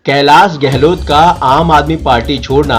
कैलाश गहलोत का आम आदमी पार्टी छोड़ना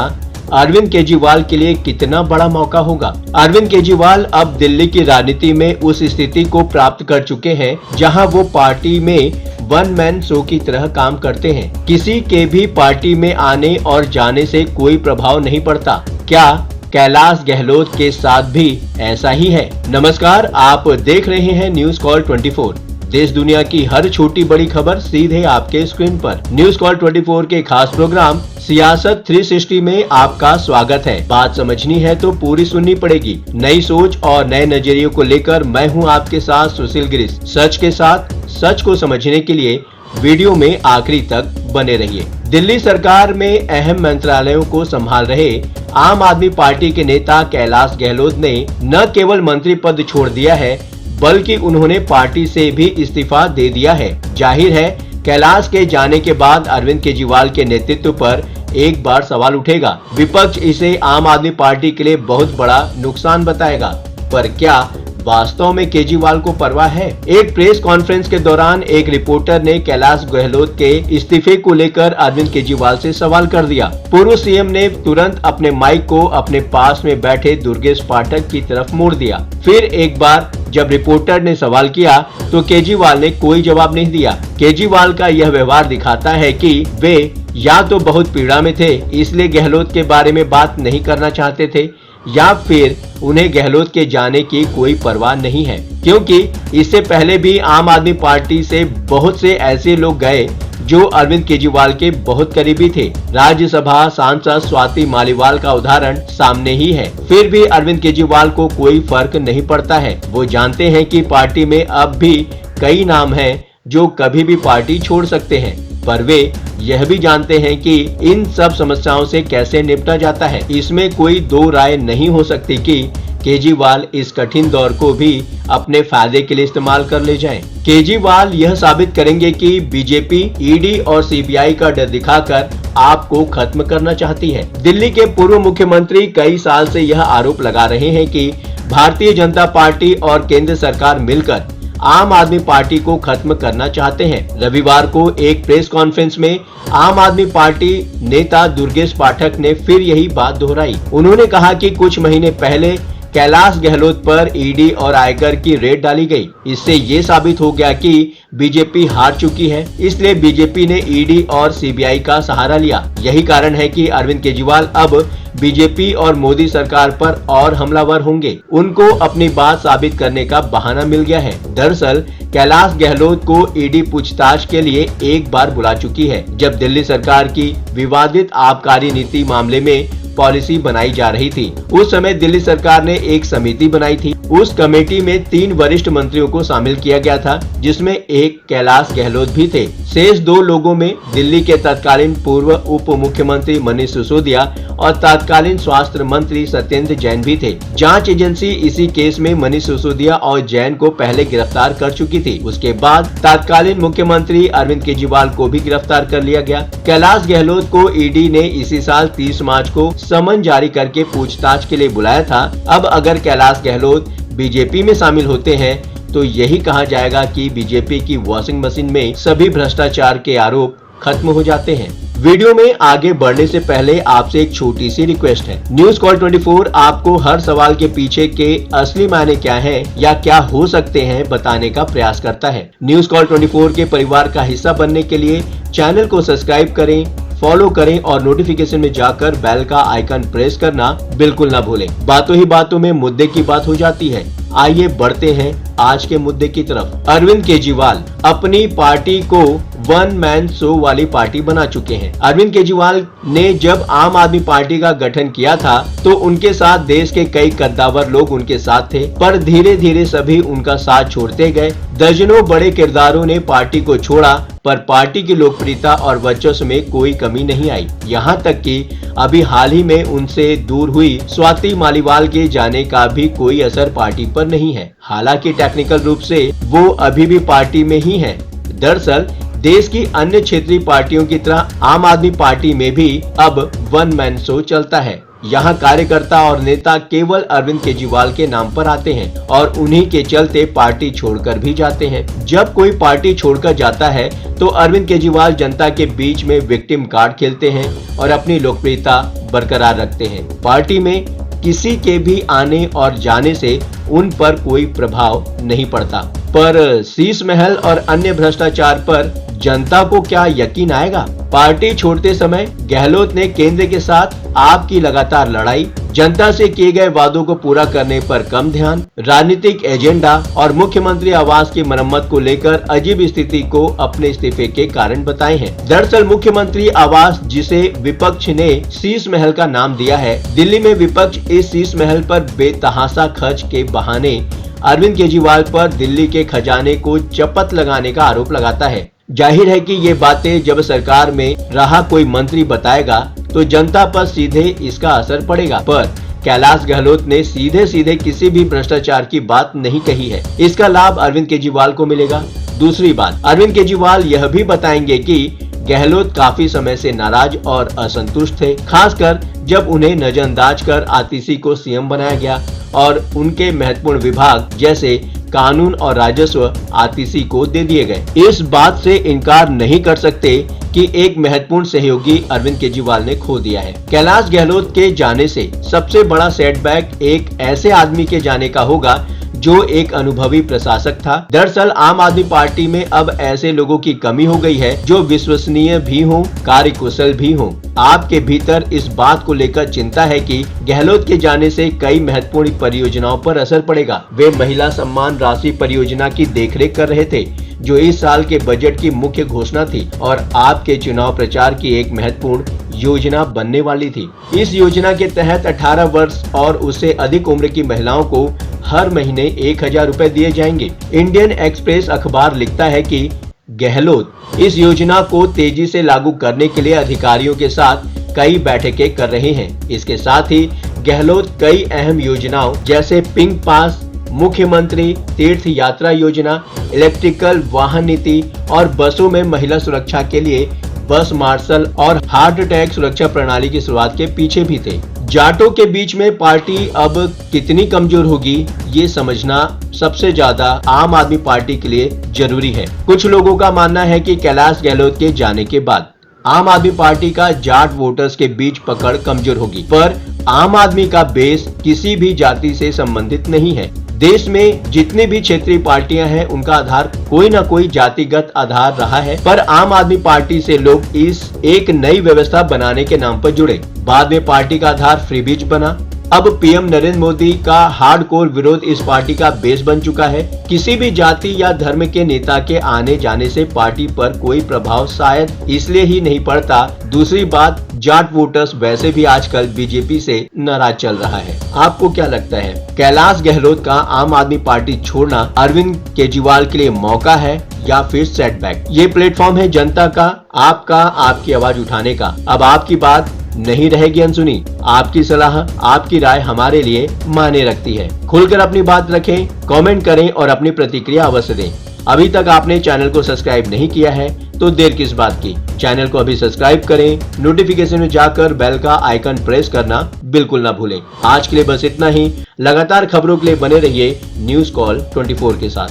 अरविंद केजरीवाल के लिए कितना बड़ा मौका होगा। अरविंद केजरीवाल अब दिल्ली की राजनीति में उस स्थिति को प्राप्त कर चुके हैं जहां वो पार्टी में वन मैन शो की तरह काम करते हैं। किसी के भी पार्टी में आने और जाने से कोई प्रभाव नहीं पड़ता। क्या कैलाश गहलोत के साथ भी ऐसा ही है? नमस्कार, आप देख रहे हैं न्यूज कॉल 24। देश दुनिया की हर छोटी बड़ी खबर सीधे आपके स्क्रीन पर। न्यूज कॉल 24 के खास प्रोग्राम सियासत 360 में आपका स्वागत है। बात समझनी है तो पूरी सुननी पड़ेगी। नई सोच और नए नजरियों को लेकर मैं हूं आपके साथ सुशील गिरीश। सच के साथ सच को समझने के लिए वीडियो में आखिरी तक बने रहिए। दिल्ली सरकार में अहम मंत्रालयों को संभाल रहे आम आदमी पार्टी के नेता कैलाश गहलोत ने न केवल मंत्री पद छोड़ दिया है बल्कि उन्होंने पार्टी से भी इस्तीफा दे दिया है। जाहिर है कैलाश के जाने के बाद अरविंद केजरीवाल के नेतृत्व पर एक बार सवाल उठेगा। विपक्ष इसे आम आदमी पार्टी के लिए बहुत बड़ा नुकसान बताएगा, पर क्या वास्तव में केजरीवाल को परवाह है? एक प्रेस कॉन्फ्रेंस के दौरान एक रिपोर्टर ने कैलाश गहलोत के इस्तीफे को लेकर अरविंद केजरीवाल से सवाल कर दिया। पूर्व सीएम ने तुरंत अपने माइक को अपने पास में बैठे दुर्गेश पाठक की तरफ मोड़ दिया। फिर एक बार जब रिपोर्टर ने सवाल किया तो केजरीवाल ने कोई जवाब नहीं दिया। केजरीवाल का यह व्यवहार दिखाता है कि वे या तो बहुत पीड़ा में थे इसलिए गहलोत के बारे में बात नहीं करना चाहते थे, या फिर उन्हें गहलोत के जाने की कोई परवाह नहीं है। क्योंकि इससे पहले भी आम आदमी पार्टी से बहुत से ऐसे लोग गए जो अरविंद केजरीवाल के बहुत करीबी थे। राज्यसभा सांसद स्वाति मालीवाल का उदाहरण सामने ही है। फिर भी अरविंद केजरीवाल को कोई फर्क नहीं पड़ता है। वो जानते हैं कि पार्टी में अब भी कई नाम हैं जो कभी भी पार्टी छोड़ सकते हैं, पर वे यह भी जानते हैं कि इन सब समस्याओं से कैसे निपटा जाता है। इसमें कोई दो राय नहीं हो सकती कि केजरीवाल इस कठिन दौर को भी अपने फायदे के लिए इस्तेमाल कर ले जाएं। केजरीवाल यह साबित करेंगे कि बीजेपी ईडी और सीबीआई का डर दिखाकर आपको खत्म करना चाहती है। दिल्ली के पूर्व मुख्यमंत्री कई साल से यह आरोप लगा रहे हैं कि भारतीय जनता पार्टी और केंद्र सरकार मिलकर आम आदमी पार्टी को खत्म करना चाहते हैं। रविवार को एक प्रेस कॉन्फ्रेंस में आम आदमी पार्टी नेता दुर्गेश पाठक ने फिर यही बात दोहराई। उन्होंने कहा कि कुछ महीने पहले कैलाश गहलोत पर ईडी और आयकर की रेड डाली गई। इससे ये साबित हो गया कि बीजेपी हार चुकी है, इसलिए बीजेपी ने ईडी और सीबीआई का सहारा लिया। यही कारण है कि अरविंद केजरीवाल अब बीजेपी और मोदी सरकार पर और हमलावर होंगे। उनको अपनी बात साबित करने का बहाना मिल गया है। दरअसल कैलाश गहलोत को ईडी पूछताछ के लिए एक बार बुला चुकी है, जब दिल्ली सरकार की विवादित आबकारी नीति मामले में पॉलिसी बनाई जा रही थी। उस समय दिल्ली सरकार ने एक समिति बनाई थी। उस कमेटी में 3 वरिष्ठ मंत्रियों को शामिल किया गया था, जिसमें एक कैलाश गहलोत भी थे। शेष 2 लोगों में दिल्ली के तत्कालीन पूर्व उप मुख्यमंत्री मनीष सिसोदिया और तत्कालीन स्वास्थ्य मंत्री सत्येंद्र जैन भी थे। जांच एजेंसी इसी केस में मनीष सिसोदिया और जैन को पहले गिरफ्तार कर चुकी थी। उसके बाद तत्कालीन मुख्यमंत्री अरविंद केजरीवाल को भी गिरफ्तार कर लिया गया। कैलाश गहलोत को ईडी ने इसी साल 30 मार्च को समन जारी करके पूछताछ के लिए बुलाया था। अब अगर कैलाश गहलोत बीजेपी में शामिल होते हैं तो यही कहा जाएगा कि बीजेपी की वॉशिंग मशीन में सभी भ्रष्टाचार के आरोप खत्म हो जाते हैं। वीडियो में आगे बढ़ने से पहले आपसे एक छोटी सी रिक्वेस्ट है। न्यूज कॉल 24 आपको हर सवाल के पीछे के असली मायने क्या है या क्या हो सकते हैं बताने का प्रयास करता है। न्यूज कॉल 24 के परिवार का हिस्सा बनने के लिए चैनल को सब्सक्राइब करें, फॉलो करें और नोटिफिकेशन में जाकर बेल का आइकन प्रेस करना बिल्कुल ना भूलें। बातों ही बातों में मुद्दे की बात हो जाती है। आइए बढ़ते हैं आज के मुद्दे की तरफ। अरविंद केजरीवाल अपनी पार्टी को वन मैन शो वाली पार्टी बना चुके हैं। अरविंद केजरीवाल ने जब आम आदमी पार्टी का गठन किया था तो उनके साथ देश के कई कद्दावर लोग उनके साथ थे, पर धीरे धीरे सभी उनका साथ छोड़ते गए। दर्जनों बड़े किरदारों ने पार्टी को छोड़ा, पर पार्टी की लोकप्रियता और वर्चस्व में कोई कमी नहीं आई। यहाँ तक कि अभी हाल ही में उनसे दूर हुई स्वाति मालीवाल के जाने का भी कोई असर पार्टी पर नहीं है। हालांकि टेक्निकल रूप से वो अभी भी पार्टी में ही हैं। दरअसल देश की अन्य क्षेत्रीय पार्टियों की तरह आम आदमी पार्टी में भी अब वन मैन शो चलता है। यहाँ कार्यकर्ता और नेता केवल अरविंद केजरीवाल के नाम पर आते हैं और उन्हीं के चलते पार्टी छोड़कर भी जाते हैं। जब कोई पार्टी छोड़कर जाता है तो अरविंद केजरीवाल जनता के बीच में विक्टिम कार्ड खेलते हैं और अपनी लोकप्रियता बरकरार रखते हैं। पार्टी में किसी के भी आने और जाने से उन पर कोई प्रभाव नहीं पड़ता, पर शीश महल और अन्य भ्रष्टाचार पर जनता को क्या यकीन आएगा? पार्टी छोड़ते समय गहलोत ने केंद्र के साथ आपकी लगातार लड़ाई, जनता से किए गए वादों को पूरा करने पर कम ध्यान, राजनीतिक एजेंडा और मुख्यमंत्री आवास की मरम्मत को लेकर अजीब स्थिति को अपने इस्तीफे के कारण बताए हैं। दरअसल मुख्यमंत्री आवास, जिसे विपक्ष ने शीश महल का नाम दिया है, दिल्ली में विपक्ष इस शीश महल पर बेतहाशा खर्च के बहाने अरविंद केजरीवाल पर दिल्ली के खजाने को चपत लगाने का आरोप लगाता है। जाहिर है कि ये बातें जब सरकार में रहा कोई मंत्री बताएगा तो जनता पर सीधे इसका असर पड़ेगा, पर कैलाश गहलोत ने सीधे सीधे किसी भी भ्रष्टाचार की बात नहीं कही है। इसका लाभ अरविंद केजरीवाल को मिलेगा। दूसरी बात, अरविंद केजरीवाल यह भी बताएंगे कि गहलोत काफी समय से नाराज और असंतुष्ट थे, खासकर जब उन्हें नजरअंदाज कर आतिशी को सीएम बनाया गया और उनके महत्वपूर्ण विभाग जैसे कानून और राजस्व आतिशी को दे दिए गए। इस बात से इनकार नहीं कर सकते कि एक महत्वपूर्ण सहयोगी अरविंद केजरीवाल ने खो दिया है। कैलाश गहलोत के जाने से सबसे बड़ा सेटबैक एक ऐसे आदमी के जाने का होगा जो एक अनुभवी प्रशासक था। दरअसल आम आदमी पार्टी में अब ऐसे लोगों की कमी हो गई है जो विश्वसनीय भी हों, कार्यकुशल भी हों। आपके भीतर इस बात को लेकर चिंता है कि गहलोत के जाने से कई महत्वपूर्ण परियोजनाओं पर असर पड़ेगा। वे महिला सम्मान राशि परियोजना की देखरेख कर रहे थे, जो इस साल के बजट की मुख्य घोषणा थी और आपके चुनाव प्रचार की एक महत्वपूर्ण योजना बनने वाली थी। इस योजना के तहत 18 वर्ष और उससे अधिक उम्र की महिलाओं को हर महीने 1000 रुपए दिए जाएंगे। इंडियन एक्सप्रेस अखबार लिखता है कि गहलोत इस योजना को तेजी से लागू करने के लिए अधिकारियों के साथ कई बैठकें कर रहे हैं। इसके साथ ही गहलोत कई अहम योजनाओं जैसे पिंक पास, मुख्यमंत्री तीर्थ यात्रा योजना, इलेक्ट्रिकल वाहन नीति और बसों में महिला सुरक्षा के लिए बस मार्शल और हार्ट अटैक सुरक्षा प्रणाली की शुरुआत के पीछे भी थे। जाटों के बीच में पार्टी अब कितनी कमजोर होगी, ये समझना सबसे ज्यादा आम आदमी पार्टी के लिए जरूरी है। कुछ लोगों का मानना है कि कैलाश गहलोत के जाने के बाद आम आदमी पार्टी का जाट वोटर्स के बीच पकड़ कमजोर होगी, पर आम आदमी का बेस किसी भी जाति से संबंधित नहीं है। देश में जितनी भी क्षेत्रीय पार्टियां हैं उनका आधार कोई न कोई जातिगत आधार रहा है, पर आम आदमी पार्टी से लोग इस एक नई व्यवस्था बनाने के नाम पर जुड़े। बाद में पार्टी का आधार फ्रीबीज बना। अब पीएम नरेंद्र मोदी का हार्डकोर विरोध इस पार्टी का बेस बन चुका है। किसी भी जाति या धर्म के नेता के आने जाने से पार्टी पर कोई प्रभाव शायद इसलिए ही नहीं पड़ता। दूसरी बात, जाट वोटर्स वैसे भी आजकल बीजेपी से नाराज चल रहा है। आपको क्या लगता है, कैलाश गहलोत का आम आदमी पार्टी छोड़ना अरविंद केजरीवाल के लिए मौका है या फिर सेटबैक? ये प्लेटफॉर्म है जनता का, आपका, आपकी आवाज उठाने का। अब आपकी बात नहीं रहेगी अनसुनी। आपकी सलाह, आपकी राय हमारे लिए मायने रखती है। खुलकर अपनी बात रखें, कमेंट करें और अपनी प्रतिक्रिया अवश्य दें। अभी तक आपने चैनल को सब्सक्राइब नहीं किया है तो देर किस बात की, चैनल को अभी सब्सक्राइब करें। नोटिफिकेशन में जाकर बेल का आइकन प्रेस करना बिल्कुल ना भूलें। आज के लिए बस इतना ही। लगातार खबरों के लिए बने रहिए न्यूज़ कॉल 24 के साथ।